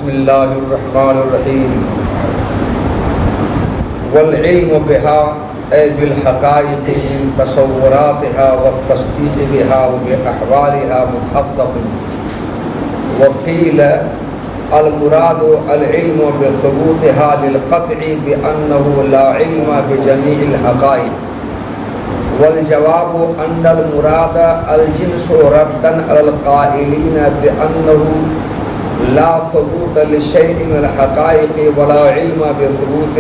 بسم اللہ الرحمن الرحیم والعلم بها اے بالحقائق من تصوراتها والتصدیق بها وبأحوالها محقق وقیل المراد العلم بثبوتها للقطع بأنه لا علم بجميع الحقائق والجواب أن المراد الجنس ردا على القائلين بأنه لا ثبوت لشيء من الحقائق ولا علم بثبوت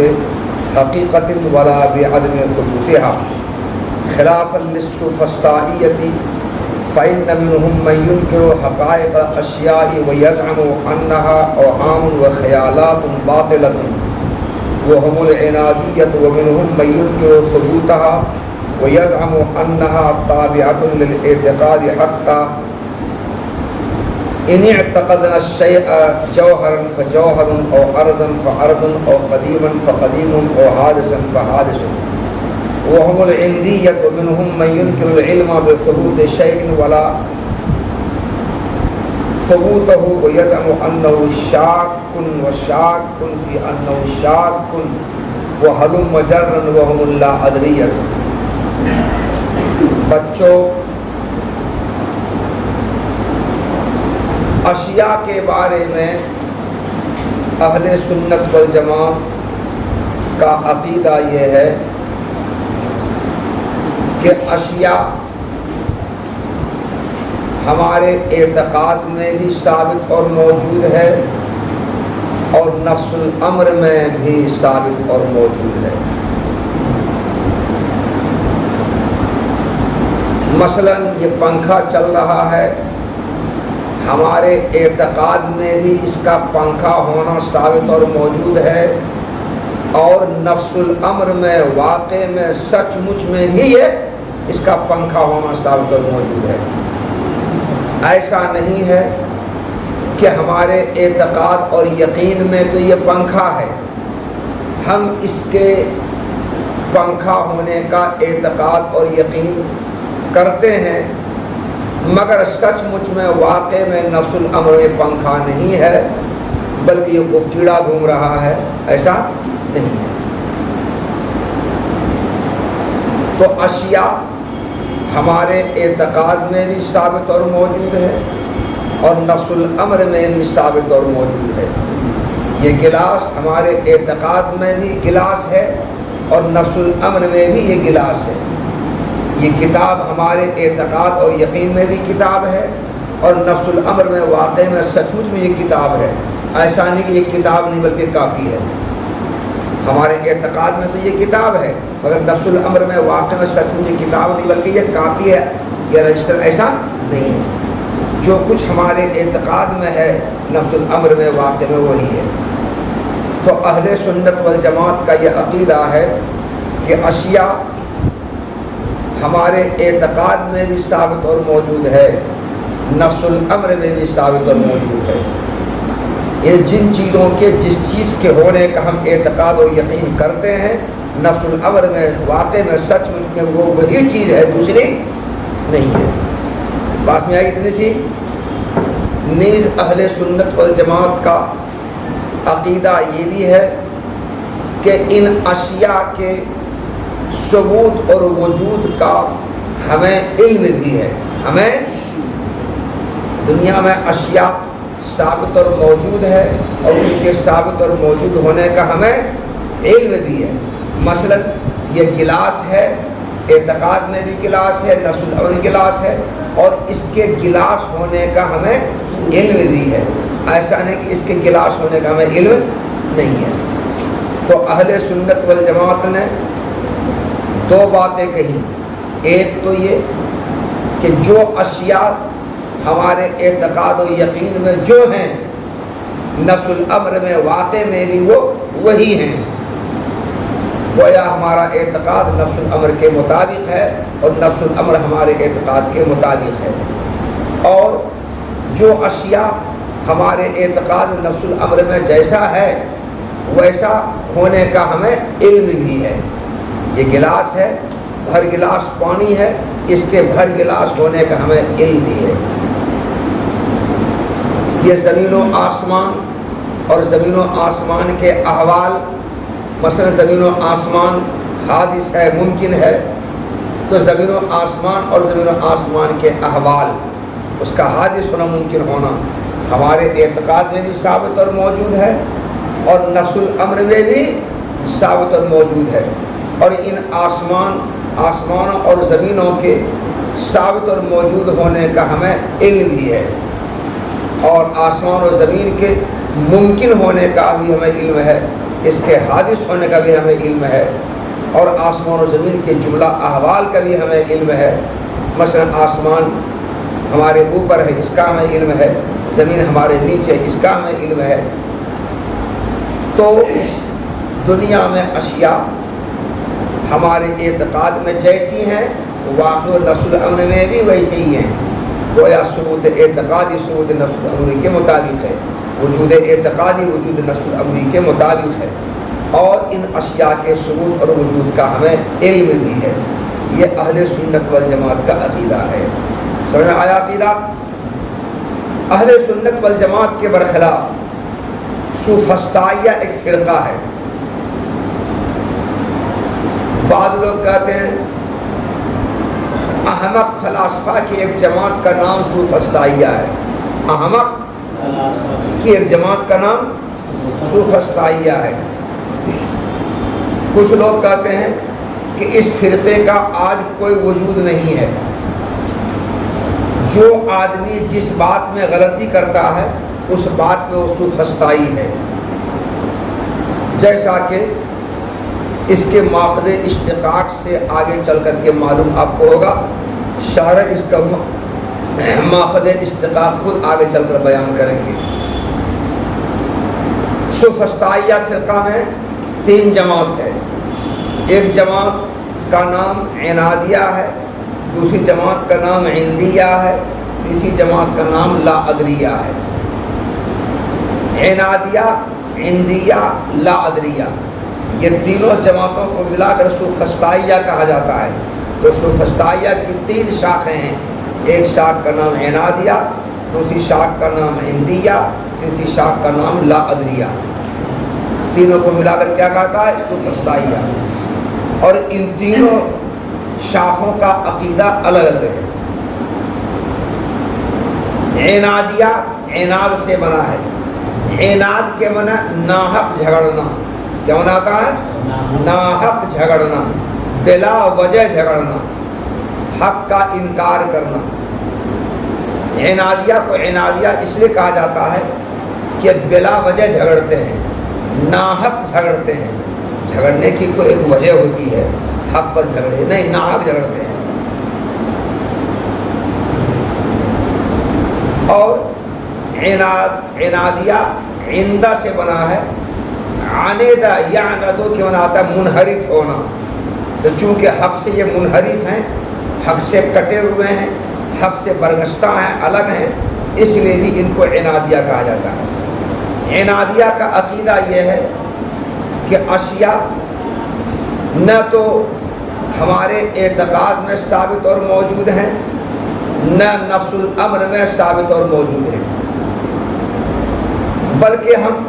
حقيقة ولا بعدم ثبوتها خلافا للسفسطائية فإن منهم من ينكر حقائق الأشياء ويزعم أنها أوهام وخيالات باطلة وهم العنادية ومنهم من ينكر ثبوتها ويزعم أنها تابعة للاعتقاد حتى إن اعتقدنا الشيء جوهرا فجوهر أو أرضا فأرض أو قديما فقديم أو حادثا فحادث وهم العندية ومنهم من ينكر العلم بثبوت شيء ولا ثبوته ويزعم أنه شاك وشاك في أنه شاك وهلم جرا وهم لا أدرية. بچوں، اشیاء کے بارے میں اہل سنت والجماعت کا عقیدہ یہ ہے کہ اشیاء ہمارے اعتقاد میں بھی ثابت اور موجود ہے اور نفس الامر میں بھی ثابت اور موجود ہے. مثلا یہ پنکھا چل رہا ہے، ہمارے اعتقاد میں بھی اس کا پنکھا ہونا ثابت اور موجود ہے اور نفس الامر میں واقع میں سچ مچ میں بھی یہ اس کا پنکھا ہونا ثابت اور موجود ہے. ایسا نہیں ہے کہ ہمارے اعتقاد اور یقین میں تو یہ پنکھا ہے، ہم اس کے پنکھا ہونے کا اعتقاد اور یقین کرتے ہیں، مگر سچ مچ میں واقع میں نفس الامر میں پنکھا نہیں ہے بلکہ یہ کوئی کیڑا گھوم رہا ہے، ایسا نہیں ہے. تو اشیاء ہمارے اعتقاد میں بھی ثابت اور موجود ہے اور نفس الامر میں بھی ثابت اور موجود ہے. یہ گلاس ہمارے اعتقاد میں بھی گلاس ہے اور نفس الامر میں بھی یہ گلاس ہے. یہ کتاب ہمارے اعتقاد اور یقین میں بھی کتاب ہے اور نفس الامر میں واقع میں سچ مچ میں یہ کتاب ہے. ایسا نہیں کہ یہ کتاب نہیں بلکہ کاپی ہے. ہمارے اعتقاد میں تو یہ کتاب ہے مگر نفس الامر میں واقع میں سچ مچ یہ کتاب نہیں بلکہ یہ کاپی ہے، یہ رجسٹر ایسا نہیں ہے. جو کچھ ہمارے اعتقاد میں ہے نفس الامر میں واقع میں وہی ہے. تو اہل سنت والجماعت کا یہ عقیدہ ہے کہ اشیاء ہمارے اعتقاد میں بھی ثابت اور موجود ہے، نفس الامر میں بھی ثابت اور موجود ہے. یہ جن چیزوں کے جس چیز کے ہونے کا ہم اعتقاد اور یقین کرتے ہیں نفس الامر میں واقع میں سچ میں وہ وہی چیز ہے، دوسری نہیں ہے. بات میں آئی اتنی سی. نیز اہل سنت والجماعت کا عقیدہ یہ بھی ہے کہ ان اشیاء کے ثبوت اور وجود کا ہمیں علم بھی ہے. ہمیں دنیا میں اشیاء ثابت اور موجود ہے اور ان کے ثابت اور موجود ہونے کا ہمیں علم بھی ہے. مثلا یہ گلاس ہے، اعتقاد میں بھی گلاس ہے، نفس الامر گلاس ہے اور اس کے گلاس ہونے کا ہمیں علم بھی ہے. ایسا نہیں کہ اس کے گلاس ہونے کا ہمیں علم نہیں ہے. تو اہل سنت والجماعت نے دو باتیں کہیں. ایک تو یہ کہ جو اشیاء ہمارے اعتقاد و یقین میں جو ہیں نفس الامر میں واقع میں بھی وہ وہی ہیں. گویا ہمارا اعتقاد نفس الامر کے مطابق ہے اور نفس الامر ہمارے اعتقاد کے مطابق ہے. اور جو اشیاء ہمارے اعتقاد نفس الامر میں جیسا ہے ویسا ہونے کا ہمیں علم بھی ہے. یہ گلاس ہے، بھر گلاس پانی ہے، اس کے بھر گلاس ہونے کا ہمیں علم بھی ہے. یہ زمین و آسمان اور زمین و آسمان کے احوال، مثلا زمین و آسمان حادث ہے، ممکن ہے، تو زمین و آسمان اور زمین و آسمان کے احوال، اس کا حادث ہونا، ممکن ہونا ہمارے اعتقاد میں بھی ثابت اور موجود ہے، اور نفس الامر میں بھی ثابت اور موجود ہے، اور ان آسمانوں اور زمینوں کے ثابت اور موجود ہونے کا ہمیں علم بھی ہے، اور آسمان اور زمین کے ممکن ہونے کا بھی ہمیں علم ہے، اس کے حادث ہونے کا بھی ہمیں علم ہے، اور آسمان اور زمین کے جملہ احوال کا بھی ہمیں علم ہے۔ مثلا آسمان ہمارے اوپر ہے، اس کا ہمیں علم ہے، زمین ہمارے نیچے، اس کا ہمیں علم ہے۔ تو دنیا میں اشیاء ہمارے اعتقاد میں جیسی ہیں، واقع نفس الامر میں بھی ویسے ہی ہیں، گویا ثبوت اعتقادی ثبوت نفس الامر کے مطابق ہے، وجود اعتقادی وجود نفس الامر کے مطابق ہے، اور ان اشیاء کے ثبوت اور وجود کا ہمیں علم بھی ہے۔ یہ اہل سنت والجماعت کا عقیدہ ہے۔ سمجھ میں آیا عقیدہ؟ اہل سنت والجماعت کے برخلاف سوفسطائیہ ایک فرقہ ہے۔ بعض لوگ کہتے ہیں احمق فلاسفہ کی ایک جماعت کا نام سوفسطائیہ ہے، احمق کی ایک جماعت کا نام سوفسطائیہ ہے۔ کچھ لوگ کہتے ہیں کہ اس فرقے کا آج کوئی وجود نہیں ہے، جو آدمی جس بات میں غلطی کرتا ہے اس بات میں وہ سوفسطائی ہے، جیسا کہ اس کے ماخذ اشتقاق سے آگے چل کر کے معلوم آپ کو ہوگا، شارح اس کا ماخذ اشتقاق خود آگے چل کر بیان کریں گے۔ سوفسطائیہ فرقہ میں 3 جماعت ہے، ایک جماعت کا نام عنادیہ ہے، دوسری جماعت کا نام عندیہ ہے، تیسری جماعت کا نام لا ادریہ ہے۔ عنادیہ، عندیہ، لا ادریہ، یہ تینوں جماعتوں کو ملا کر سوفسطائیہ کہا جاتا ہے۔ تو سوفسطائیہ کی 3 شاخیں ہیں، ایک شاخ کا نام عنادیہ، دوسری شاخ کا نام عندیہ، تیسری شاخ کا نام لا ادریہ۔ تینوں کو ملا کر کیا کہتا ہے؟ سوفسطائیہ۔ اور ان تینوں شاخوں کا عقیدہ الگ الگ ہے۔ عنادیہ عناد سے بنا ہے، عناد کے معنی ناحق جھگڑنا، کیا معنی آتا ہے؟ ناحق جھگڑنا، بلا وجہ جھگڑنا، حق کا انکار کرنا۔ عنادیہ کو عنادیہ اس لیے کہا جاتا ہے کہ بلا وجہ جھگڑتے ہیں، ناحق جھگڑتے ہیں، جھگڑنے کی کوئی ایک وجہ ہوتی ہے، حق پر جھگڑے نہیں، ناحق جھگڑتے ہیں۔ اور عنادیہ عندہ سے بنا ہے، عاندہ یعندو کے معنی آتا ہے منحرف ہونا، تو چونکہ حق سے یہ منحرف ہیں، حق سے کٹے ہوئے ہیں، حق سے برگشتہ ہیں، الگ ہیں، اس لیے بھی ان کو عنادیہ کہا جاتا ہے۔ عنادیہ کا عقیدہ یہ ہے کہ اشیاء نہ تو ہمارے اعتقاد میں ثابت اور موجود ہیں، نہ نفس الامر میں ثابت اور موجود ہیں، بلکہ ہم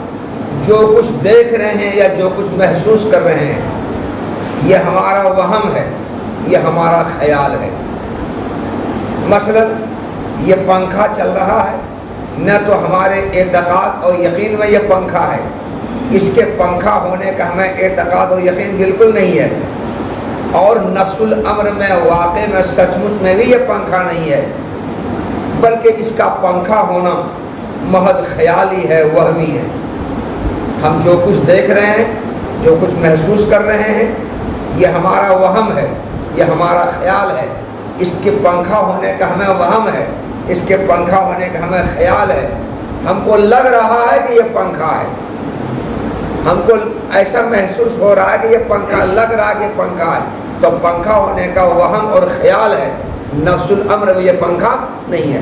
جو کچھ دیکھ رہے ہیں یا جو کچھ محسوس کر رہے ہیں یہ ہمارا وہم ہے، یہ ہمارا خیال ہے۔ مثلا یہ پنکھا چل رہا ہے، نہ تو ہمارے اعتقاد اور یقین میں یہ پنکھا ہے، اس کے پنکھا ہونے کا ہمیں اعتقاد اور یقین بالکل نہیں ہے، اور نفس الامر میں واقع میں سچ مچ میں بھی یہ پنکھا نہیں ہے، بلکہ اس کا پنکھا ہونا محض خیالی ہے، وہمی ہے۔ ہم جو کچھ دیکھ رہے ہیں، جو کچھ محسوس کر رہے ہیں، یہ ہمارا وہم ہے، یہ ہمارا خیال ہے، اس کے پنکھا ہونے کا ہمیں وہم ہے، اس کے پنکھا ہونے کا ہمیں خیال ہے، ہم کو لگ رہا ہے کہ یہ پنکھا ہے، ہم کو ایسا محسوس ہو رہا ہے کہ یہ پنکھا، لگ رہا ہے کہ پنکھا ہے، تو پنکھا ہونے کا وہم اور خیال ہے، نفس الامر میں یہ پنکھا نہیں ہے،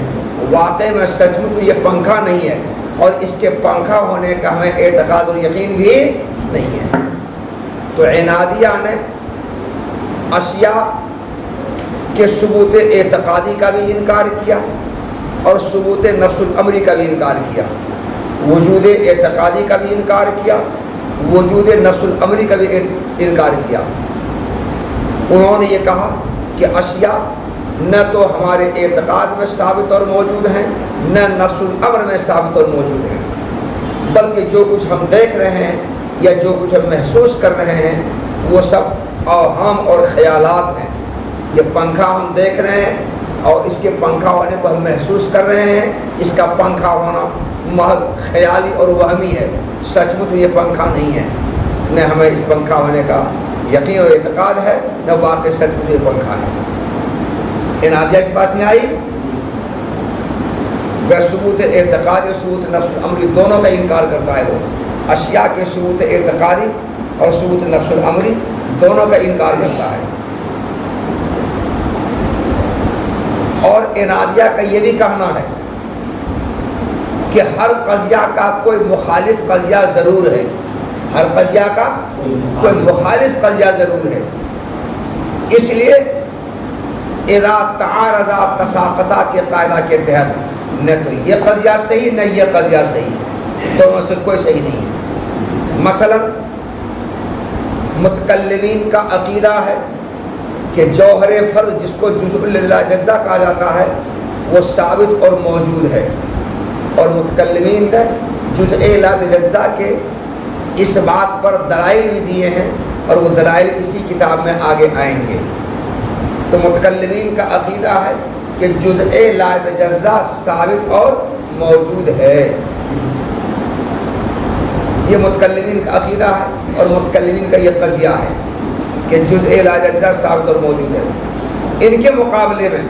واقع میں سچ مچ یہ پنکھا نہیں ہے، اور اس کے پنکھا ہونے کا ہمیں اعتقاد اور یقین بھی نہیں ہے۔ تو عنادیہ نے اشیاء کے ثبوت اعتقادی کا بھی انکار کیا اور ثبوت نفس الامری کا بھی انکار کیا۔ وجود اعتقادی کا بھی انکار کیا، وجود نفس الامری کا بھی انکار کیا۔ انہوں نے یہ کہا کہ اشیاء نہ تو ہمارے اعتقاد میں ثابت اور موجود ہیں، نہ نفس الامر میں ثابت اور موجود ہیں، بلکہ جو کچھ ہم دیکھ رہے ہیں یا جو کچھ ہم محسوس کر رہے ہیں وہ سب اوہام اور خیالات ہیں۔ یہ پنکھا ہم دیکھ رہے ہیں اور اس کے پنکھا ہونے کو ہم محسوس کر رہے ہیں، اس کا پنکھا ہونا محض خیالی اور وہمی ہے، سچ مچ یہ پنکھا نہیں ہے۔ نہ ہمیں اس پنکھا ہونے کا یقین اور اعتقاد ہے، نہ واقع سچ مچ یہ پنکھا ہے۔ انادیہ کے پاس میں آئی وہ ثبوت اعتقادی اور ثبوت نفس الامری دونوں کا انکار کرتا ہے۔ وہ اشیاء کے ثبوت اعتقادی اور ثبوت نفس الامری دونوں کا انکار کرتا ہے۔ اور انادیہ کا یہ بھی کہنا ہے کہ ہر قضیہ کا کوئی مخالف قضیہ ضرور ہے، ہر قضیہ کا کوئی مخالف قضیہ ضرور ہے، اس لیے اذا تعارضا تساقطا کے قاعدہ کے تحت نہ تو یہ قضیہ صحیح نہ یہ قضیہ صحیح، دونوں سے کوئی صحیح نہیں ہے۔ مثلا متکلمین کا عقیدہ ہے کہ جوہر فرد جس کو جزء لا جزا کہا جاتا ہے وہ ثابت اور موجود ہے، اور متکلمین نے جزء لا جزا کے اس بات پر دلائل بھی دیے ہیں، اور وہ دلائل اسی کتاب میں آگے آئیں گے۔ تو متکلمین کا عقیدہ ہے کہ جزء لا جزا ثابت اور موجود ہے، یہ متکلمین کا عقیدہ ہے اور متکلمین کا یہ قضیہ ہے کہ جزء لا جزا ثابت اور موجود ہے۔ ان کے مقابلے میں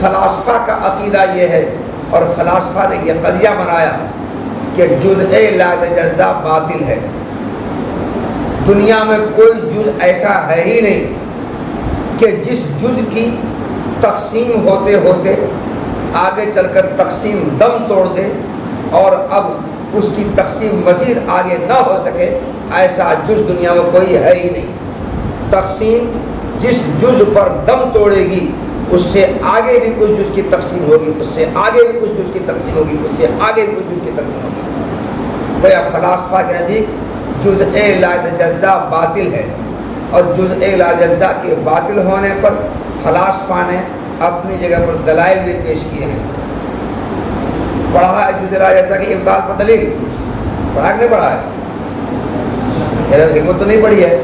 فلاسفہ کا عقیدہ یہ ہے، اور فلاسفہ نے یہ قضیہ بنایا کہ جزء لا جزا باطل ہے، دنیا میں کوئی جز ایسا ہے ہی نہیں کہ جس جز کی تقسیم ہوتے ہوتے آگے چل کر تقسیم دم توڑ دے اور اب اس کی تقسیم مزید آگے نہ ہو سکے، ایسا جز دنیا میں کوئی ہے ہی نہیں۔ تقسیم جس جز پر دم توڑے گی اس سے آگے بھی کچھ جز کی تقسیم ہوگی، اس سے آگے بھی کچھ جز کی تقسیم ہوگی، اس سے آگے بھی کچھ جز کی تقسیم ہوگی۔ گویا فلاسفہ کے نزدیک جزء لا جزا باطل ہے، اور جزء لا جزا کے باطل ہونے پر فلاسفہ نے اپنی جگہ پر دلائل بھی پیش کیے ہیں۔ پڑھا ہے جزء لا جزا کی ابطال پر دلیل؟ پڑھا کہ نہیں پڑھا ہے؟ حکمت تو نہیں پڑھی ہے،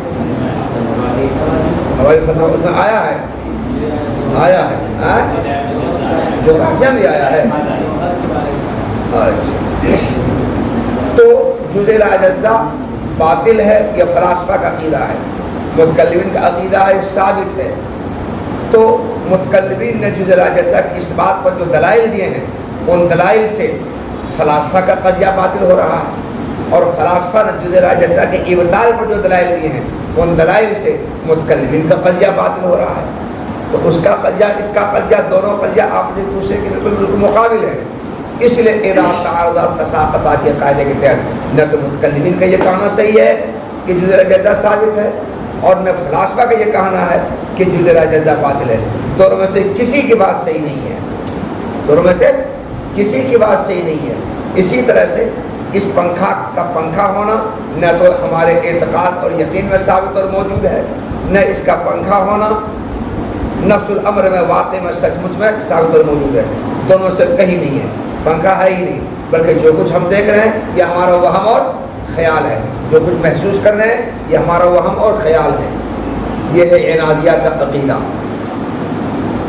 ہوائی فتح اس میں آیا ہے، آیا ہے، جغرافیہ بھی آیا ہے۔ تو جزء لا جزا باطل ہے، یہ فلاسفہ کا عقیدہ ہے۔ متکلمین کا عقیدہ ہے ثابت ہے۔ تو متکلمین نے جزء لا جزا اس بات پر جو دلائل دیے ہیں ان دلائل سے فلاسفہ کا قضیہ باطل ہو رہا ہے، اور فلاسفہ نے جزء لا جزا کے ابطال پر جو دلائل دیے ہیں ان دلائل سے متکلمین کا قضیہ باطل ہو رہا ہے۔ تو اس کا قضیہ اس کا قضیہ، دونوں قضیہ آپ ایک دوسرے کے بالکل مقابل ہیں۔ اس لیے اذا تعارضا تساقطا کے قاعدے کے تحت نہ تو متکلمین کا یہ کہنا صحیح ہے کہ جزء لا جزا ثابت ہے، اور نہ فلاسفہ کا یہ کہنا ہے کہ جزء لا جزا باطل ہے۔ دونوں میں سے کسی کی بات صحیح نہیں ہے، دونوں میں سے کسی کی بات صحیح نہیں ہے۔ اسی طرح سے اس پنکھا کا پنکھا ہونا نہ تو ہمارے اعتقاد اور یقین میں ثابت اور موجود ہے، نہ اس کا پنکھا ہونا نفس الامر میں واقع میں سچ مچ میں ثابت اور موجود ہے۔ دونوں سے کہیں نہیں ہے، پنکھا ہے ہی نہیں، بلکہ جو کچھ ہم دیکھ رہے ہیں یہ ہمارا وہم اور خیال ہے، جو کچھ محسوس کر رہے ہیں یہ ہمارا وہم اور خیال ہے۔ یہ ہے عنادیہ کا عقیدہ۔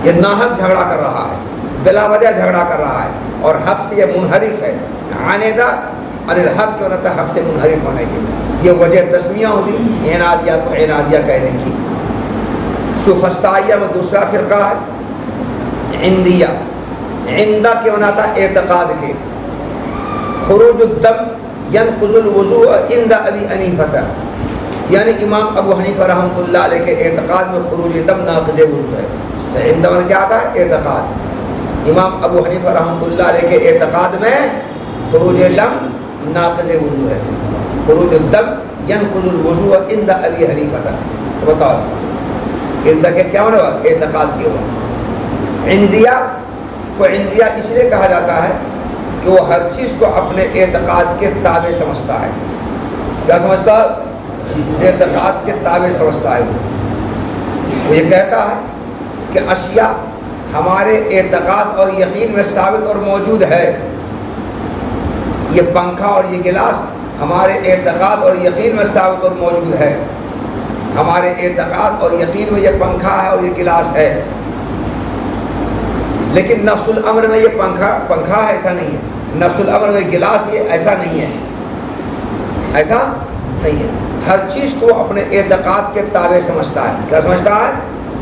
یہ ناحق جھگڑا کر رہا ہے، بلا وجہ جھگڑا کر رہا ہے، اور حق سے یہ منحرف ہے۔ عانیدہ عن الحق کے ہوتا ہے حق سے منحرف ہونے کی، یہ وجہ تسمیہ ہوگی عنادیہ کو عنادیہ کہنے کی۔ سوفسطائیہ میں دوسرا فرقہ ہے عندیہ۔ عندہ کے ہونا تھا اعتقاد کے، خروج الدم ينقض الوضوء عند ابی حنیفہ، یعنی امام ابو حنیفہ رحمۃ اللہ علیہ کے اعتقاد میں خروج دم ناقض وضو ہے۔ عندہ میں کیا آتا ہے؟ اعتقاد۔ امام ابو حنیفہ رحمۃ اللہ علیہ کے اعتقاد میں خروج دم ناقض وضو ہے۔ خروج الدم ينقض الوضوء عند ابی حنیفہ، تو بتاؤ عندہ کے کیا ہونے والا؟ اعتقاد کے ہوا۔ عندیہ کو عندیہ اس لیے کہا جاتا ہے کہ وہ ہر چیز کو اپنے اعتقاد کے تابع سمجھتا ہے. کیا سمجھتا ہے؟ اعتقاد کے تابع سمجھتا ہے. وہ یہ کہتا ہے کہ اشیاء ہمارے اعتقاد اور یقین میں ثابت اور موجود ہے. یہ پنکھا اور یہ گلاس ہمارے اعتقاد اور یقین میں ثابت اور موجود ہے. ہمارے اعتقاد اور یقین میں یہ پنکھا ہے اور یہ گلاس ہے. لیکن نفس الامر میں یہ پنکھا ہے ایسا نہیں ہے. نفس الامر میں گلاس یہ ایسا نہیں ہے. ایسا نہیں ہے. ہر چیز کو اپنے اعتقاد کے تابع سمجھتا ہے. کیا سمجھتا ہے؟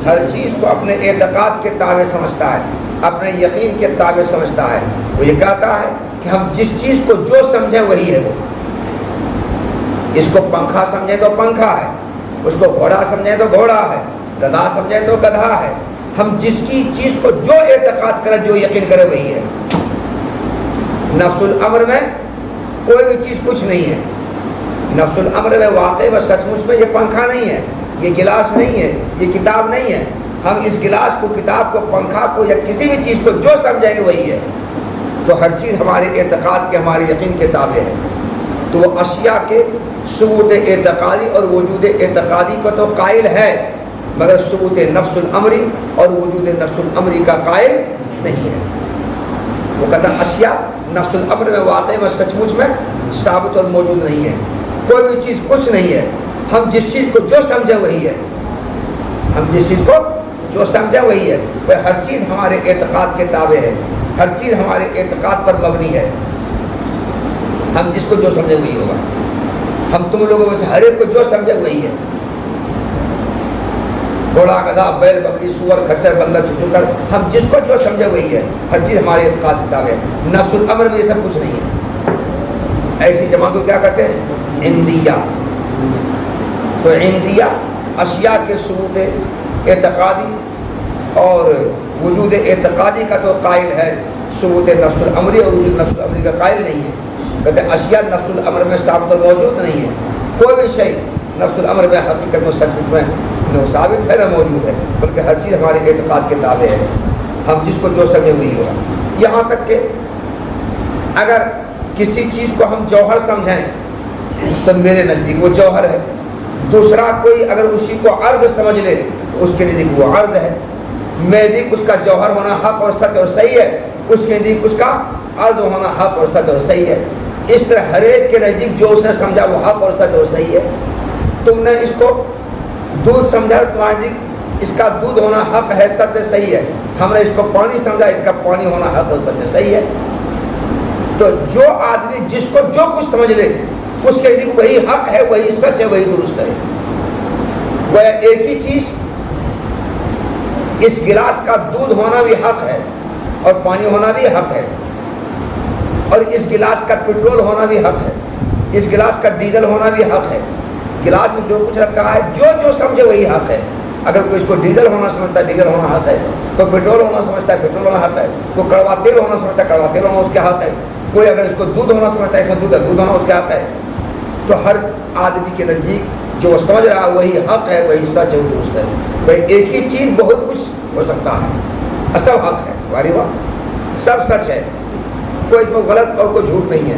ہر چیز کو اپنے اعتقاد کے تابع سمجھتا ہے, اپنے یقین کے تابع سمجھتا ہے. وہ یہ کہتا ہے کہ ہم جس چیز کو جو سمجھیں وہی ہے. وہ اس کو پنکھا سمجھیں تو پنکھا ہے, اس کو گھوڑا سمجھیں تو گھوڑا ہے, گدھا سمجھیں تو گدھا ہے. ہم جس کی چیز کو جو اعتقاد کرے, جو یقین کرے وہی ہے. نفس الامر میں کوئی بھی چیز کچھ نہیں ہے. نفس الامر میں واقع و سچ مچ میں یہ پنکھا نہیں ہے, یہ گلاس نہیں ہے, یہ کتاب نہیں ہے. ہم اس گلاس کو, کتاب کو, پنکھا کو یا کسی بھی چیز کو جو سمجھیں گے وہی ہے. تو ہر چیز ہمارے اعتقاد کے, ہمارے یقین کے تابع ہے. تو وہ اشیاء کے ثبوت اعتقادی اور وجود اعتقادی کو تو قائل ہے, مگر ثبوت نفس الامری اور وجود نفس الامری کا قائل نہیں ہے. وہ کہتا ہے اشیاء نفس الامر میں واقع میں سچ مچ میں ثابت اور موجود نہیں ہے. کوئی بھی چیز کچھ نہیں ہے. ہم جس چیز کو جو سمجھیں وہی ہے. ہم جس چیز کو جو سمجھیں وہی ہے. وہ ہر چیز ہمارے اعتقاد کے تابع ہے, ہر چیز ہمارے اعتقاد پر مبنی ہے. ہم جس کو جو سمجھیں وہی ہوگا. ہم تم لوگوں میں سے ہر ایک کو جو سمجھے وہی ہے. گھوڑا, گدھا, بیل, بکری, سور, کھچر, بندر, چچوکر, ہم جس کو جو سمجھے وہی ہے. ہر چیز ہمارے اعتقاد کے تابع ہے. نفس الامر میں یہ سب کچھ نہیں ہے. ایسی جماعت کو کیا کہتے ہیں؟ عندیہ. تو عندیہ اشیاء کے ثبوت اعتقادی اور وجود اعتقادی کا تو قائل ہے, ثبوت نفس الامری اور وجود نفس الامری کا قائل نہیں ہے. کہتے ہیں اشیاء نفس الامر میں ثابت اور موجود نہیں ہے. کوئی بھی شے نفس الامر میں حقیقت میں سچ میں نہ ثابت ہے نہ موجود ہے, بلکہ ہر چیز ہمارے اعتقاد کے تابع ہے. ہم جس کو جو سمجھیں وہی ہوگا. یہاں تک کہ اگر کسی چیز کو ہم جوہر سمجھیں تو میرے نزدیک وہ جوہر ہے. دوسرا کوئی اگر اسی کو عرض سمجھ لے تو اس کے نزدیک وہ عرض ہے. میرے نزدیک اس کا جوہر ہونا حق اور سچ اور صحیح ہے, اس کے نزدیک اس کا عرض ہونا حق اور سچ اور صحیح ہے. اس طرح ہر ایک کے نزدیک جو اس نے سمجھا وہ حق اور سچ اور صحیح ہے. تم نے اس کو دودھ سمجھا, تمہارے نزدیک اس کا دودھ ہونا حق ہے, سچ ہے, صحیح ہے. ہم نے اس کو پانی سمجھا, اس کا پانی ہونا حق اور سچ ہے, صحیح ہے. تو جو آدمی جس کو جو کچھ سمجھ لے اس کے نزدیک وہی حق ہے, وہی سچ ہے, وہی درست ہے. وہ ایک ہی چیز, اس گلاس کا دودھ ہونا بھی حق ہے اور پانی ہونا بھی حق ہے, اور اس گلاس کا پٹرول ہونا بھی حق ہے, اس گلاس کا ڈیزل ہونا بھی حق ہے. گلاس میں جو کچھ رکھا ہے جو جو سمجھے وہی حق ہے. اگر کوئی اس کو ڈیزل ہونا سمجھتا ہے ڈیزل ہونا حق ہے, کوئی پٹرول ہونا سمجھتا ہے پٹرول ہونا حق ہے, کوئی کڑوا تیل ہونا سمجھتا ہے کڑوا تیل ہونا اس کے حق ہے, کوئی اگر اس کو دودھ ہونا سمجھتا ہے اس میں دودھ ہونا اس کے حق ہے. تو ہر آدمی کے نزدیک جو سمجھ رہا ہے وہی حق ہے, وہی سچ ہے, وہی درست ہے. بھائی ایک ہی چیز بہت کچھ ہو سکتا ہے, سب حق ہے, واری واہ, سب سچ ہے, کوئی اس میں غلط اور کوئی جھوٹ نہیں ہے.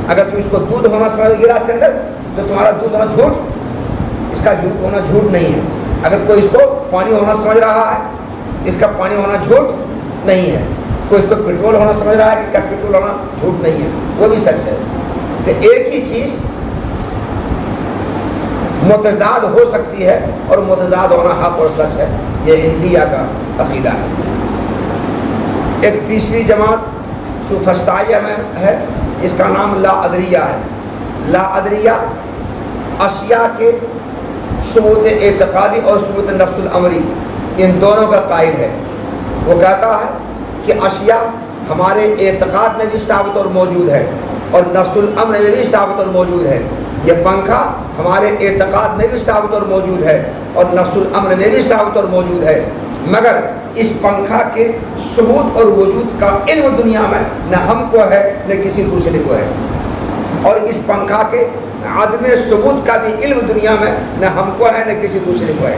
اگر تم اس کو دودھ ہونا سمجھ گلاس کے اندر تو تمہارا دودھ ہونا جھوٹ, اس کا جھوٹ ہونا جھوٹ نہیں ہے. اگر کوئی اس کو پانی ہونا سمجھ رہا ہے, اس کا پانی ہونا جھوٹ نہیں ہے. کوئی اس کو پٹرول ہونا سمجھ رہا ہے, اس کا پٹرول ہونا جھوٹ نہیں ہے, وہ بھی سچ ہے. تو ایک ہی چیز متضاد ہو سکتی ہے اور متضاد ہونا حق اور سچ ہے. یہ عندیہ کا عقیدہ ہے. ایک تیسری جماعت سوفسطائیہ میں ہے, اس کا نام لا ادریہ ہے. لا ادریہ اشیاء کے ثبوت اعتقادی اور ثبوت نفس الامری ان دونوں کا قائل ہے. وہ کہتا ہے کہ اشیاء ہمارے اعتقاد میں بھی ثابت اور موجود ہے اور نفس الامر میں بھی ثابت اور موجود ہے. یہ پنکھا ہمارے اعتقاد میں بھی ثابت اور موجود ہے اور نفس الامر میں بھی ثابت اور موجود ہے, مگر اس پنکھا کے ثبوت اور وجود کا علم دنیا میں نہ ہم کو ہے نہ کسی دوسرے کو ہے, اور اس پنکھا کے عدم ثبوت کا بھی علم دنیا میں نہ ہم کو ہے نہ کسی دوسرے کو ہے.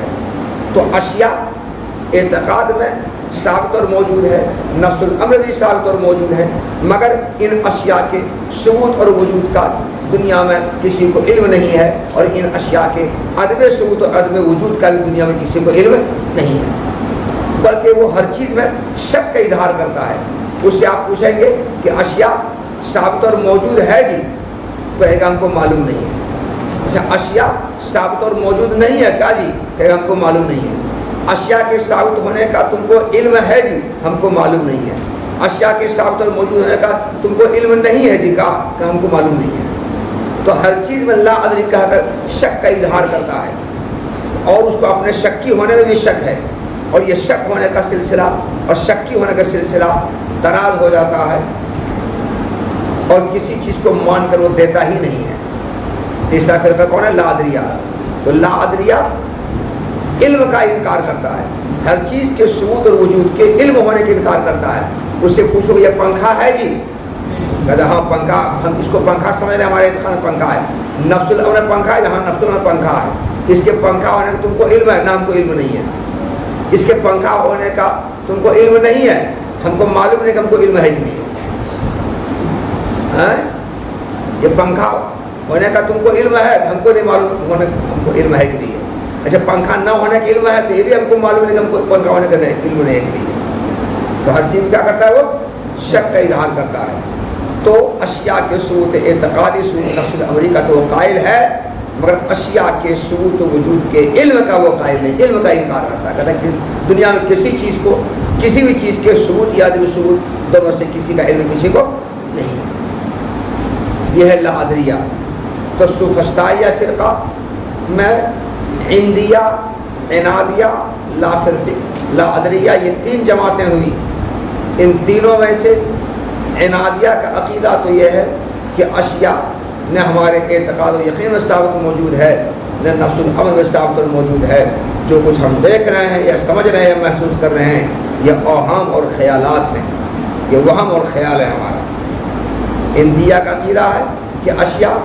تو اشیاء اعتقاد میں ثابت اور موجود ہے، نفس الامر بھی ثابت اور موجود ہے، مگر ان اشیاء کے ثبوت اور وجود کا دنیا میں کسی کو علم نہیں ہے، اور ان اشیاء کے عدم ثبوت اور عدم وجود کا بھی دنیا میں کسی کو علم نہیں ہے، بلکہ وہ ہر چیز میں شک کا اظہار کرتا ہے۔ اس سے آپ پوچھیں گے کہ اشیاء ثابت اور موجود ہے جی، تو کہے گا ہم کو معلوم نہیں ہے۔ اچھا اشیاء ثابت اور موجود نہیں ہے کیا جی، کہے گا ہم کو معلوم نہیں ہے۔ اشیاء کے ثابت ہونے کا تم کو علم ہے جی، ہم کو معلوم نہیں ہے۔ اشیاء کے ثابت اور موجود ہونے کا تم کو علم نہیں ہے جی، کہا کہ ہم کو معلوم نہیں ہے۔ تو ہر چیز میں لا ادری کہہ کر شک کا اظہار کرتا ہے، اور اس کو اپنے شکی ہونے میں بھی شک ہے، اور یہ شک ہونے کا سلسلہ اور شکی ہونے کا سلسلہ دراز ہو جاتا ہے، اور کسی چیز کو مان کر وہ دیتا ہی نہیں ہے۔ تیسرا فرقہ کون ہے؟ لا ادریہ۔ تو لا ادریہ علم کا انکار کرتا ہے، ہر چیز کے ثبوت اور وجود کے علم ہونے کا انکار کرتا ہے۔ اس سے پوچھو یہ پنکھا ہے جی، کہتا ہاں پنکھا، ہم اس کو پنکھا سمجھ رہے ہیں، ہمارے خانے پنکھا ہے۔ نفس الامر پنکھا ہے جہاں نفس الامر پنکھا ہے، اس کے پنکھا ہونے کا تم کو علم ہے، نہ ہم کو علم نہیں ہے۔ اس کے پنکھا ہونے کا تم کو علم نہیں ہے، ہم کو معلوم نہیں کہ ہم کو علم ہے کہ نہیں ہے۔ یہ پنکھا ہونے کا تم کو علم ہے، ہم کو نہیں معلوم ہونے ہم کو علم ہے کہ نہیں ہے۔ اچھا پنکھا نہ ہونے کا علم ہے تو یہ بھی ہم کو معلوم نہیں کہ ہم کو پنکھا ہونے کا علم نہیں ہے کہ نہیں ہے۔ تو ہر چیز کیا کرتا ہے؟ وہ شک کا اظہار کرتا ہے۔ تو اشیاء کے ثبوت اعتقادی ثبوت نفس الامری کا تو وہ قائل ہے، مگر اشیاء کے ثبوت وجود کے علم کا وہ قائل نہیں، علم کا انکار کرتا ہے۔ کہتا ہے کہ دنیا میں کسی چیز کو، کسی بھی چیز کے ثبوت یا عدم ثبوت دونوں سے کسی کا علم کسی کو نہیں ہے۔ یہ ہے لا ادریہ۔ تو سوفسطائیہ فرقہ میں عندیہ، عنادیہ، لا ادریہ یہ تین جماعتیں ہوئی۔ ان تینوں میں سے عنادیہ کا عقیدہ تو یہ ہے کہ اشیاء نہ ہمارے اعتقاد و یقین میں ثابت موجود ہے، نہ نفس الامر میں ثابت اور موجود ہے۔ جو کچھ ہم دیکھ رہے ہیں یا سمجھ رہے ہیں یا محسوس کر رہے ہیں یہ اوہام اور خیالات ہیں، یہ وہم اور خیال ہے ہمارا۔ عندیہ کا عقیدہ ہے کہ اشیاء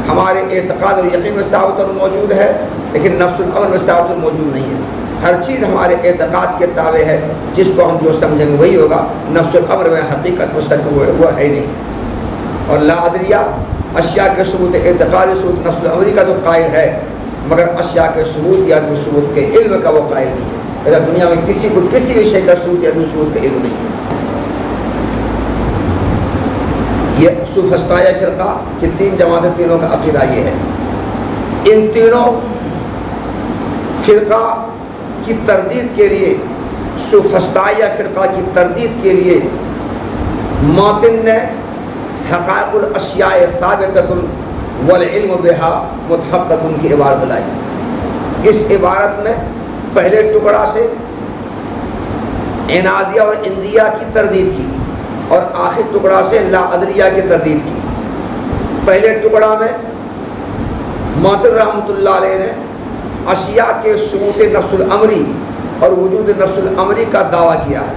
ہمارے اعتقاد اور یقین میں ثابت اور موجود ہے، لیکن نفس الامر میں ثابت اور موجود نہیں ہے۔ ہر چیز ہمارے اعتقاد کے تابع ہے، جس کو ہم جو سمجھیں گے وہی ہوگا، نفس الامر میں حقیقت مستقل وہ ہے نہیں۔ اور لا ادریہ اشیاء کے ثبوت اعتقاد ثبوت نفس الامری کا تو قائل ہے، مگر اشیاء کے ثبوت یا ثبوت کے علم کا وہ قائل نہیں ہے۔ اگر دنیا میں کسی کو کسی بھی شے کا ثبوت یا ثبوت کا علم نہیں ہے۔ یہ سوفسطائیہ فرقہ کہ تین جماعتیں، تینوں کا عقیدہ یہ ہے۔ ان تینوں فرقہ کی تردید کے لیے، سوفسطائیہ فرقہ کی تردید کے لیے ماتن نے حقائق الاشیاء ثابتۃ والعلم بها متحقق کی عبارت لائی۔ اس عبارت میں پہلے ٹکڑا سے عنادیہ اور عندیہ کی تردید کی، اور آخر ٹکڑا سے لا ادریہ کی تردید کی۔ پہلے ٹکڑا میں معطل رحمۃ اللہ علیہ نے اشیاء کے ثبوت نفس الامری اور وجود نفس الامری کا دعویٰ کیا ہے،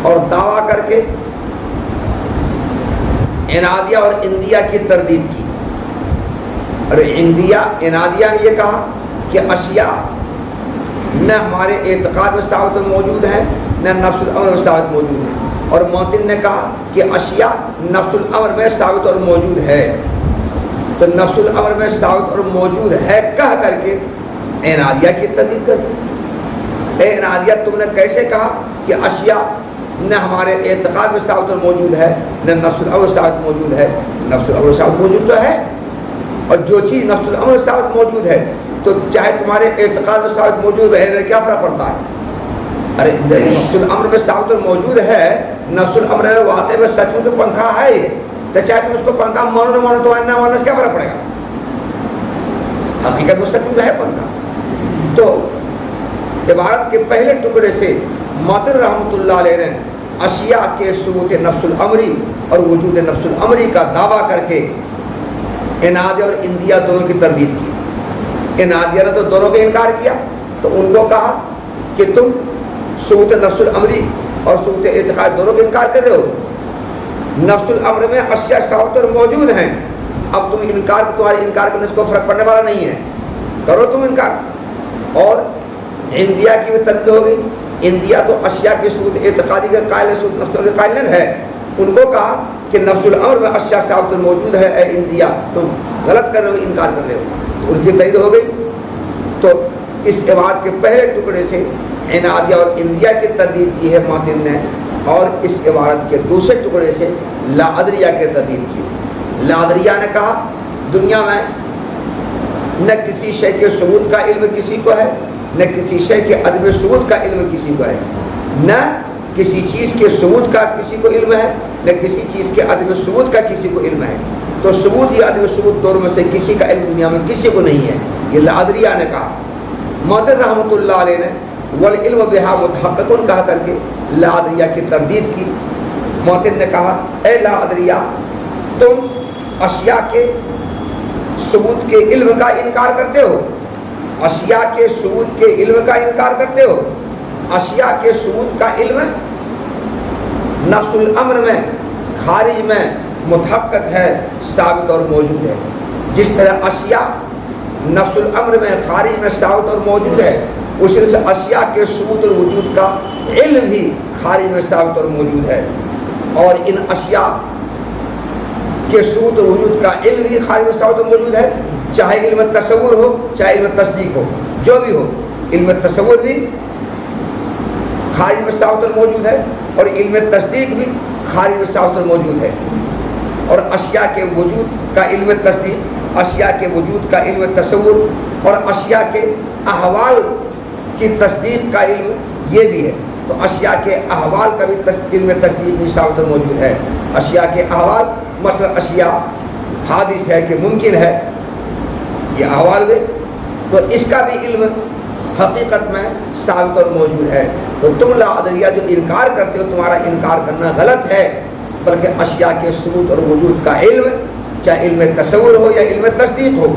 اور دعویٰ کر کے عنادیہ اور عندیہ کی تردید کی۔ اور عنادیہ نے یہ کہا کہ اشیاء نہ ہمارے اعتقاد میں ثابت اور موجود ہیں، نہ نفس الامر میں ثابت موجود ہیں، اور معطل نے کہا کہ اشیاء نفس الامر میں ثابت اور موجود ہے۔ تو نفس الامر میں ثابت اور موجود ہے کہہ کر کے عنادیہ کی تردید کر دی۔ اے عنادیہ تم نے کیسے کہا کہ اشیاء نہ ہمارے اعتقاد میں ثابت اور موجود ہے، نہ نفس الامر ثابت موجود ہے؟ نفس الامر ثابت موجود تو ہے، اور جو چیز نفس الامر ثابت موجود ہے تو چاہے تمہارے اعتقاد میں ثابت موجود رہے، کیا فرق پڑتا ہے؟ ارے نفس الامر میں ثابت اور موجود ہے، نفس الامر میں واقع میں سچ میں تو پنکھا ہے یہ، تو چاہے تم اس کو پنکھا مانو نہ مانو تو نہ ماننے سے کیا فرق پڑے گا؟ حقیقت میں سچ میں ہے پنکھا۔ تو عبارت کے پہلے ٹکڑے سے معطل رحمۃ اللہ علیہ نے اشیاء کے ثبوت نفس الامری اور وجود نفس الامری کا دعویٰ کر کے عنادیہ اور عندیہ دونوں کی تردید کی۔ عنادیہ نے تو دونوں کا انکار کیا، تو ان کو کہا کہ تم ثبوت نفس الامری اور ثبوت اعتقاد دونوں کا انکار کر رہے ہو۔ نفس الامر میں اشیاء ثابت اور موجود ہیں، اب تم انکار، تمہاری انکار کرنے سے کوئی فرق پڑنے والا نہیں ہے، کرو تم انکار۔ اور عندیہ کی بھی تردید ہو گئی اندیا تو اشیاء کے ثبوت اعتقادی کے قائل ہے، ثبوت نفس الامر قائل ہے، ان کو کہا کہ نفس الامر میں اشیاء ثابت موجود ہے، اے اندیا تم غلط کر رہے ہو، انکار کر رہے ہو، ان کی تائید ہو گئی۔ تو اس عبارت کے پہلے ٹکڑے سے عنادیہ اور اندیا کی تردید کی ہے ماتن نے، اور اس عبارت کے دوسرے ٹکڑے سے لا ادریہ کی تردید کی۔ لا ادریہ نے کہا دنیا میں نہ کسی شے کے ثبوت کا علم کسی کو ہے، نہ کسی شے کے عدم ثبوت کا علم کسی کو ہے، نہ کسی چیز کے ثبوت کا کسی کو علم ہے، نہ کسی چیز کے عدم ثبوت کا کسی کو علم ہے۔ تو ثبوت یا عدم ثبوت دونوں میں سے کسی کا علم دنیا میں کسی کو نہیں ہے، یہ لا ادریہ نے کہا۔ معتر رحمۃ اللہ علیہ نے والعلم بہا متحقق کہا کر کے لا ادریہ کی تردید کی۔ معتر نے کہا اے لا ادریہ، تم اشیاء کے ثبوت کے علم کا انکار کرتے ہو، اشیاء کے ثبوت کے علم کا انکار کرتے ہو۔ اشیاء کے ثبوت کا علم نفس الامر میں خارج میں متحقق ہے، ثابت اور موجود ہے۔ جس طرح اشیاء نفس الامر میں خارج میں ثابت اور موجود ہے، اسی طرح سے اشیاء کے ثبوت اور وجود کا علم بھی خارج میں ثابت اور موجود ہے، اور ان اشیاء کے ثبوت اور وجود کا علم بھی خارج میں ثابت اور موجود ہے، چاہے علم تصور ہو چاہے علم تصدیق ہو، جو بھی ہو، علم تصور بھی خارج میں ثابت اور موجود ہے، اور علم تصدیق بھی خارج میں ثابت اور موجود ہے۔ اور اشیاء کے وجود کا علم تصدیق، اشیاء کے وجود کا علم تصور، اور اشیاء کے احوال کی تصدیق کا علم یہ بھی ہے۔ تو اشیاء کے احوال کا بھی علم تصدیق بھی ثابت اور موجود ہے۔ اشیاء کے احوال مثلا اشیاء حادث ہے کہ ممکن ہے، یہ احوال ہوئے، تو اس کا بھی علم حقیقت میں ثابت اور موجود ہے۔ تو تم لا ادریہ جو انکار کرتے ہو، تمہارا انکار کرنا غلط ہے، بلکہ اشیاء کے ثبوت اور وجود کا علم، چاہے علم تصور ہو یا علم تصدیق ہو،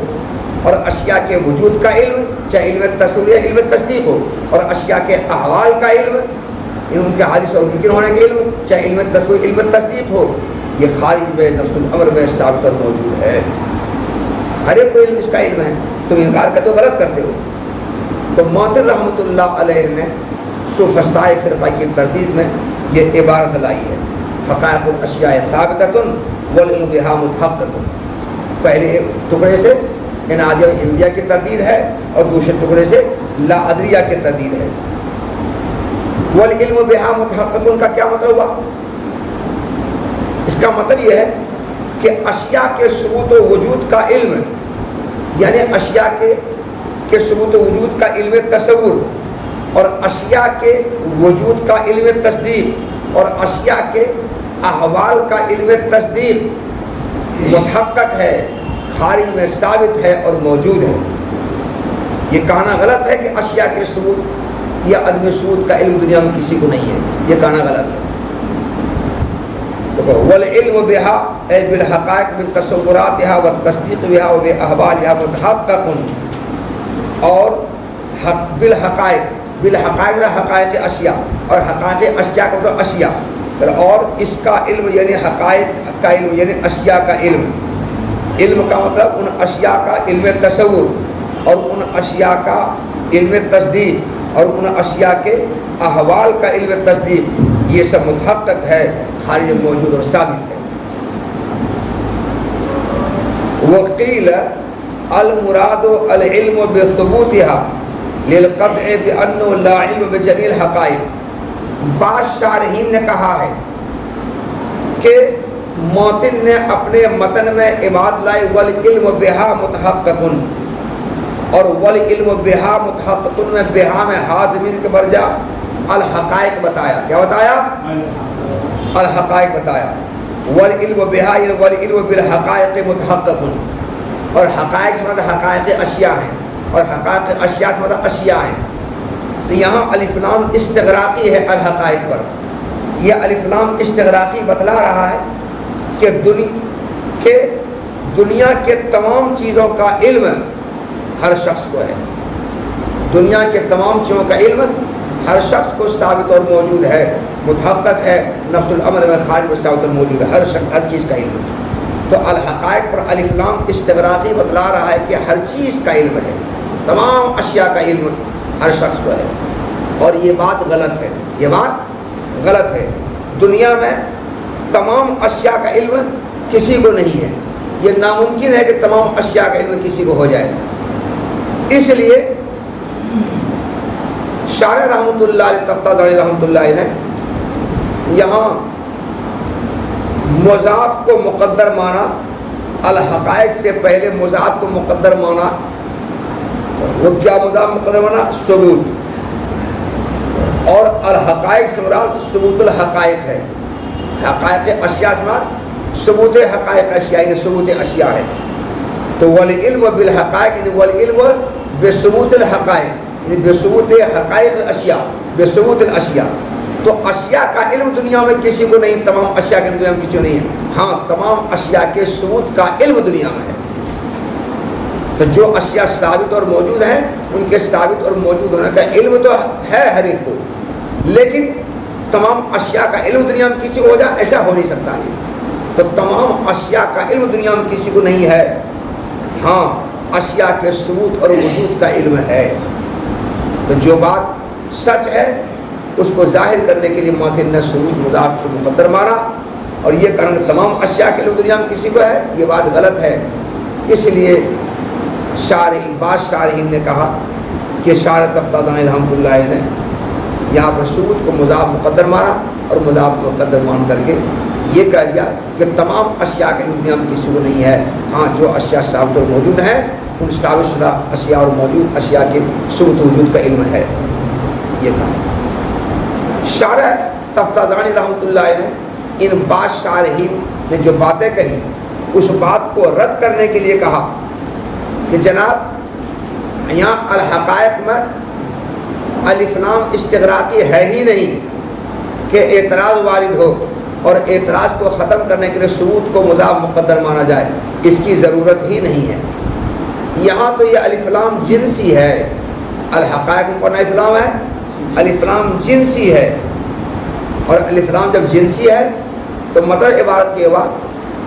اور اشیاء کے وجود کا علم، چاہے علم تصور یا علم تصدیق ہو، اور اشیاء کے احوال کا علم، ان کے حادث اور ممکن ہونے کے علم، چاہے علم تصور علم تصدیق ہو، یہ خارج میں نفس الامر میں ثابت اور موجود ہے۔ ہر ایک کو علم اس کا علم ہے، تم انکار کرتے ہو، غلط کرتے ہو۔ تو معتر رحمۃ اللہ علیہ نے سوفسطائے فرقہ کی تردید میں یہ عبارت لائی ہے، حقائق الاشیاء ثابتۃ والعلم بہا متحقق۔ پہلے ٹکڑے سے عنادیہ و اندیا کی تردید ہے، اور دوسرے ٹکڑے سے لا ادریہ کی تردید ہے۔ والعلم بہا متحقق کا کیا مطلب ہوا؟ اس کا مطلب یہ ہے کہ اشیاء کے ثبوت و وجود کا علم، یعنی اشیاء کے ثبوت و وجود کا علم تصور، اور اشیاء کے وجود کا علم تصدیق، اور اشیاء کے احوال کا علم تصدیق متحقق ہے، خارج میں ثابت ہے اور موجود ہے۔ یہ کہنا غلط ہے کہ اشیاء کے ثبوت یا عدم ثبوت کا علم دنیا میں کسی کو نہیں ہے، یہ کہنا غلط ہے۔ والعلم بها اي بالحقائق بالتصوراتها والتصديق بها وباحوالها متحقق، اور بالحقائق حقائق اشیاء، اور حقائق اشیاء کا مطلب اشیاء، اور اس کا علم یعنی حقائق کا علم یعنی اشیاء کا علم۔ علم کا مطلب ان اشیاء کا علم تصور، اور ان اشیاء کا علم تصدیق، اور ان اشیاء کے احوال کا علم تصدیق، یہ سب متحقق ہے، خارج موجود اور ثابت ہے۔ وقیل المراد العلم بثبوتها للقطع بأنه لا علم بجميع الحقائق۔ بعض شارحین نے کہا ہے کہ موتن نے اپنے متن میں عبارت لائی والعلم بها متحقق، اور والعلم بها متحقق میں بها میں ہا ضمیر کے برجا الحقائق بتایا۔ کیا بتایا؟ الحقائق بتایا۔ والعلم بها یعنی والعلم بالحقائق متحقق، اور حقائق سے مطلب حقائق اشیاء ہیں، اور حقائق اشیاء سے مطلب اشیاء ہیں۔ تو یہاں الف لام استغراقی ہے الحقائق پر، یہ الف لام استغراقی بتلا رہا ہے کہ دنیا کے تمام چیزوں کا علم ہر شخص کو ہے، دنیا کے تمام چیزوں کا علم ہر شخص کو ثابت اور موجود ہے، متحقق ہے، نفس الامر میں خارج و ثابت اور موجود ہے، ہر شخص ہر چیز کا علم۔ تو الحقائق پر الف لام استغراقی بتلا رہا ہے کہ ہر چیز کا علم ہے، تمام اشیاء کا علم ہر شخص کو ہے، اور یہ بات غلط ہے، یہ بات غلط ہے۔ دنیا میں تمام اشیاء کا علم کسی کو نہیں ہے، یہ ناممکن ہے کہ تمام اشیاء کا علم کسی کو ہو جائے۔ اس لیے شارح رحمۃ اللہ علیہ تفتازانی رحمۃ اللہ علیہ نے یہاں مضاف کو مقدر مانا، الحقائق سے پہلے مضاف کو مقدر مانا، وہ کیا مضاف مقدر مانا؟ ثبوت، اور الحقائق سے مراد ثبوت الحقائق ہے، حقائق اشیاء سے مراد ثبوت حقائق اشیاء، یعنی ثبوت اشیاء ہے۔ تو والعلم بالحقائق یعنی والعلم بثبوت الحقائق، یعنی بثبوت حقائق الاشیاء، بثبوت الاشیاء۔ تو اشیاء کا علم دنیا میں کسی کو نہیں، تمام اشیاء کے دنیا میں کسی کو نہیں ہے، ہاں تمام اشیاء کے ثبوت کا علم دنیا میں ہے۔ تو جو اشیاء ثابت اور موجود ہیں ان کے ثابت اور موجود ہونے کا علم تو ہے ہر ایک کو، لیکن تمام اشیاء کا علم دنیا میں کسی کو ہو جائے ایسا ہو نہیں سکتا ہے۔ تو تمام اشیاء کا علم دنیا میں کسی کو نہیں ہے، ہاں اشیاء کے ثبوت اور وجود کا علم ہے۔ تو جو بات سچ ہے اس کو ظاہر کرنے کے لیے مؤلف نے ثبوت مضاف کو مقدر مانا، اور یہ کہنا کہ تمام اشیاء کے علم دنیا میں کسی کو ہے، یہ بات غلط ہے۔ اس لیے بعض شارحین نے کہا کہ شارح تفتازانی رحمۃ اللہ علیہ نے یہاں پر ثبوت کو مضاف مقدر مانا اور مضاف مقدر مان کر کے یہ کہہ دیا کہ تمام اشیاء کے دنیا میں کسی کو نہیں ہے، ہاں جو اشیاء ثابت اور موجود ہیں ان ثابت شدہ اشیاء اور موجود اشیاء کے ثبوت وجود کا علم ہے، یہ کہا۔ شارح تفتازانی رحمۃ اللہ علیہ نے ان بعض شارحین نے جو باتیں کہی اس بات کو رد کرنے کے لیے کہا کہ جناب یہاں الحقائق میں الف لام استغراقی ہے ہی نہیں کہ اعتراض وارد ہو اور اعتراض کو ختم کرنے کے لیے ثبوت کو مضاف مقدر مانا جائے، اس کی ضرورت ہی نہیں ہے۔ یہاں تو یہ الف لام جنسی ہے، الحقائق میں کون الف لام ہے؟ الف لام جنسی ہے، اور الف لام جب جنسی ہے تو مطلب عبارت یہ ہوا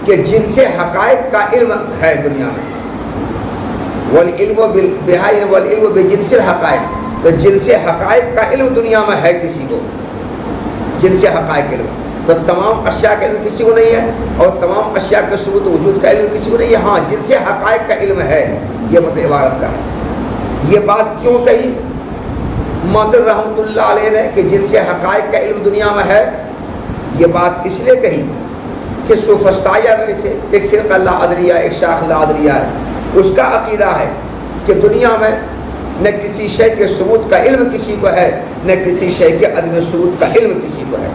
کہ جنس حقائق کا علم ہے دنیا میں، والعلم بہا والعلم بجنس الحقائق، تو جنس حقائق کا علم دنیا میں ہے کسی کو، جنس حقائق علم۔ تو تمام اشیاء کا علم کسی کو نہیں ہے اور تمام اشیاء کے ثبوت وجود کا علم کسی کو نہیں ہے، ہاں جنس حقائق کا علم ہے، یہ مطلب عبارت کا ہے۔ یہ بات کیوں کہی مؤلف رحمۃ اللہ علیہ نے کہ جنس حقائق کا علم دنیا میں ہے؟ یہ بات اس لیے کہی کہ سوفسطائیہ میں سے ایک فرقہ لا عدلیہ، ایک شاخ لا عدلیہ ہے، اس کا عقیدہ ہے کہ دنیا میں نہ کسی شے کے ثبوت کا علم کسی کو ہے، نہ کسی شے کے عدم ثبوت کا علم کسی کو ہے،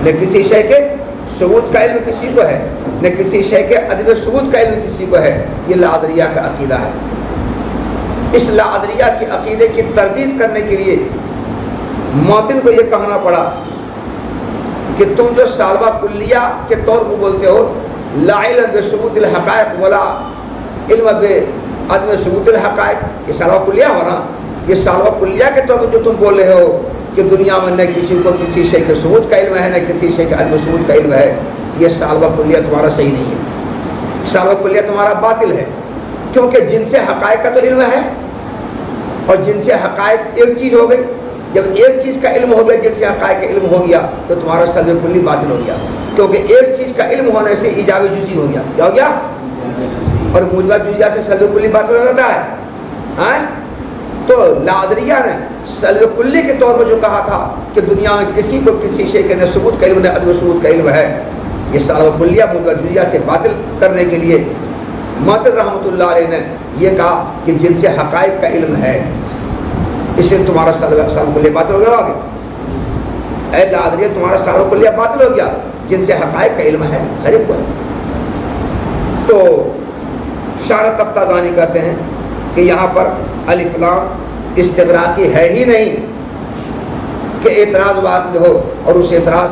نہ کسی شے کے ثبوت کا علم کسی کو ہے، نہ کسی شے کے عدم ثبوت کا علم کسی کو ہے۔ یہ لا عدلیہ کا عقیدہ ہے۔ اس لا عدلیہ کے عقیدے کی تردید کرنے کے لیے معتن کو یہ کہنا پڑا کہ تم جو سالبہ کلیہ کے طور پر بولتے ہو لا علم بثبوت الحقائق ولا علم بعدم ثبوت الحقائق، یہ سالبہ کلیہ ہو نا، یہ سالبہ کلیہ کے طور پر جو تم بول رہے ہو کہ دنیا میں نہ کسی کو کسی شے کے ثبوت کا علم ہے نہ کسی شے کے عدم ثبوت کا علم ہے، یہ سالبہ کلیہ تمہارا صحیح نہیں ہے، سالبہ کلیہ تمہارا باطل ہے، کیونکہ جنس حقائق کا تو علم ہے، اور جنس حقائق ایک چیز ہو گئی، جب ایک چیز کا علم ہو گیا، جنس حقائق کا علم ہو گیا تو تمہارا سلب کلی باطل ہو گیا، کیونکہ ایک چیز کا علم ہونے سے ایجاب جزئی ہو گیا، کیا ہو گیا؟ اور موجبہ جزیہ سے سلب کلی باطل ہو جاتا ہے، ہاں؟ تو لا عدلیہ نے سلب کلی کے طور پر جو کہا تھا کہ دنیا میں کسی کو کسی شے کے نہ ثبوت کا علم نہ عدم ثبوت کا علم ہے، یہ سلب کلیہ موجبہ جزیہ سے باطل کرنے کے لیے مؤلف رحمۃ اللہ علیہ نے یہ کہا کہ جنس حقائق کا علم ہے، اس لیے تمہارا سالب کلیہ باطل ہو گیا، اے لا عدلیہ تمہارا سالب کلیہ باطل ہو گیا، جنس حقائق کا علم ہے ہر ایک کو۔ تو شارح تفتازانی کہتے ہیں کہ یہاں پر الف لام استغراقی ہے ہی نہیں کہ اعتراض واقع ہو اور اس اعتراض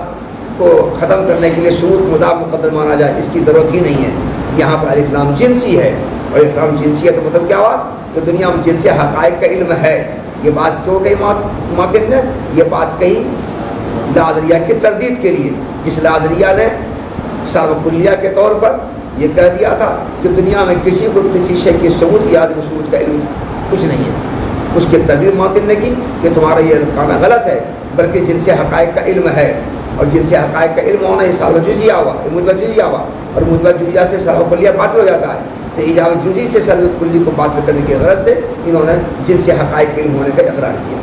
کو ختم کرنے کے لیے ثبوت مضاف مقدر مانا جائے، اس کی ضرورت ہی نہیں ہے۔ یہاں پر الف لام جنسی ہے، اور الف لام جنسی ہے تو مطلب کیا ہوا کہ دنیا میں جنس حقائق کا علم ہے۔ یہ بات کیوں کہی مؤلف نے؟ یہ بات کہی لا عدلیہ کی تردید کے لیے، جس لا عدلیہ نے سالب کلیہ کے طور پر یہ کہہ دیا تھا کہ دنیا میں کسی کو کسی شے کی ثبوت یا عدم ثبوت کا علم کچھ نہیں ہے۔ اس کی تردید معطل نے کی کہ تمہارا یہ کام غلط ہے، بلکہ جن سے حقائق کا علم ہے، اور جن سے حقائق کا علم ہونا یہ سالہ جزیہ ہوا، موجبہ جزیہ ہوا، اور موجبہ جزیہ سے سالہ کلیہ باطل ہو جاتا ہے، تو ایجاب جزی سے سالہ کلی کو باطل کرنے کی غرض سے انہوں نے جن سے حقائق کے علم ہونے کا اقرار کیا۔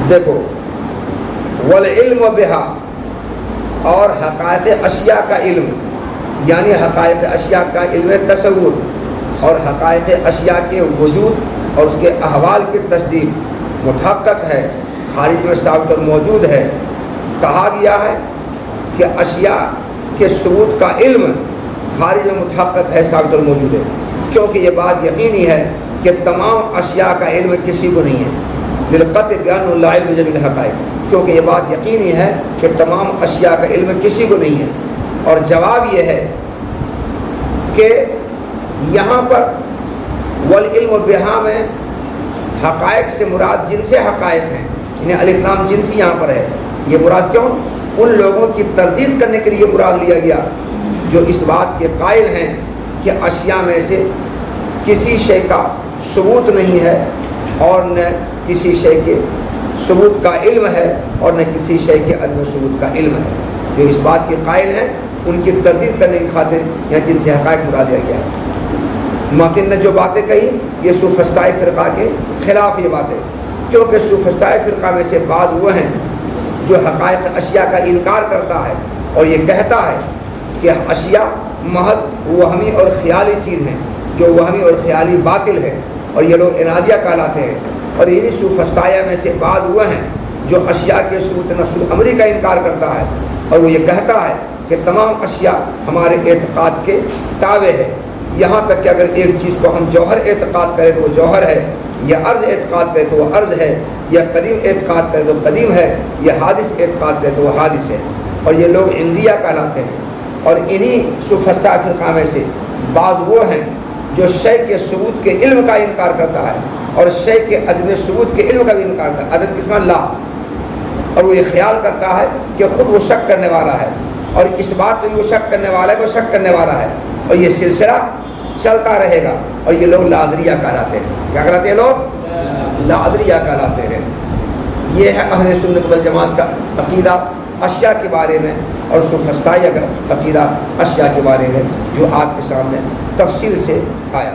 دیکھو والعلم بہا، اور حقائق اشیاء کا علم، یعنی حقائق اشیاء کا علم تصور اور حقائق اشیاء کے وجود اور اس کے احوال کی تصدیق متحقق ہے، خارج میں ثابت اور موجود ہے۔ کہا گیا ہے کہ اشیاء کے ثبوت کا علم خارج میں متحقق ہے، ثابت اور موجود ہے، کیونکہ یہ بات یقینی ہے کہ تمام اشیاء کا علم کسی کو نہیں ہے، للقطع بأن لا علم بجميع الحقائق، کیونکہ یہ بات یقینی ہے کہ تمام اشیاء کا علم کسی کو نہیں ہے۔ اور جواب یہ ہے کہ یہاں پر والعلم بہا میں حقائق سے مراد جن سے حقائق ہیں، یعنی الف لام جنسی یہاں پر ہے، یہ مراد کیوں؟ ان لوگوں کی تردید کرنے کے لیے مراد لیا گیا جو اس بات کے قائل ہیں کہ اشیاء میں سے کسی شے کا ثبوت نہیں ہے اور نہ کسی شے کے ثبوت کا علم ہے اور نہ کسی شے کے عدم ثبوت کا علم ہے۔ جو اس بات کے قائل ہیں ان کی تردید کرنے کی خاطر یہاں جن سے حقائق مراد لیا گیا ہے۔ ماتن نے جو باتیں کہی یہ سوفسطائی فرقہ کے خلاف یہ باتیں، کیونکہ سوفسطائی فرقہ میں سے بعض وہ ہیں جو حقائق اشیاء کا انکار کرتا ہے اور یہ کہتا ہے کہ اشیاء محض وہمی اور خیالی چیز ہیں، جو وہمی اور خیالی باطل ہے، اور یہ لوگ انادیہ کہلاتے ہیں۔ اور انہی سوفسطائیہ میں سے بعض وہ ہیں جو اشیاء کے ثبوت نفس الامری کا انکار کرتا ہے، اور وہ یہ کہتا ہے کہ تمام اشیاء ہمارے اعتقاد کے تابع ہے، یہاں تک کہ اگر ایک چیز کو ہم جوہر اعتقاد کریں تو وہ جوہر ہے، یا عرض اعتقاد کریں تو وہ عرض ہے، یا قدیم اعتقاد کریں تو قدیم ہے، یا حادث اعتقاد کریں تو وہ حادث ہے۔ اور یہ لوگ عندیہ کہلاتے ہیں۔ اور انہی سوفسطائی فرقہ میں سے بعض وہ ہیں جو شے کے ثبوت کے علم کا انکار کرتا ہے اور شے کے عدم ثبوت کے علم کا بھی انکار کرتا ہے، عدم کس میں لا، اور وہ یہ خیال کرتا ہے کہ خود وہ شک کرنے والا ہے، اور اس بات میں بھی وہ شک کرنے والا ہے کہ وہ شک کرنے والا ہے، اور یہ سلسلہ چلتا رہے گا۔ اور یہ لوگ لاذریہ کہلاتے ہیں۔ کیا کہلاتے ہیں لوگ؟ لاذریہ کہلاتے ہیں۔ یہ ہے اہل سنت والجماعت کا عقیدہ اشیاء کے بارے میں، اور سوفسطائیہ کا عقیدہ اشیاء کے بارے میں جو آپ کے سامنے تفصیل سے آیا۔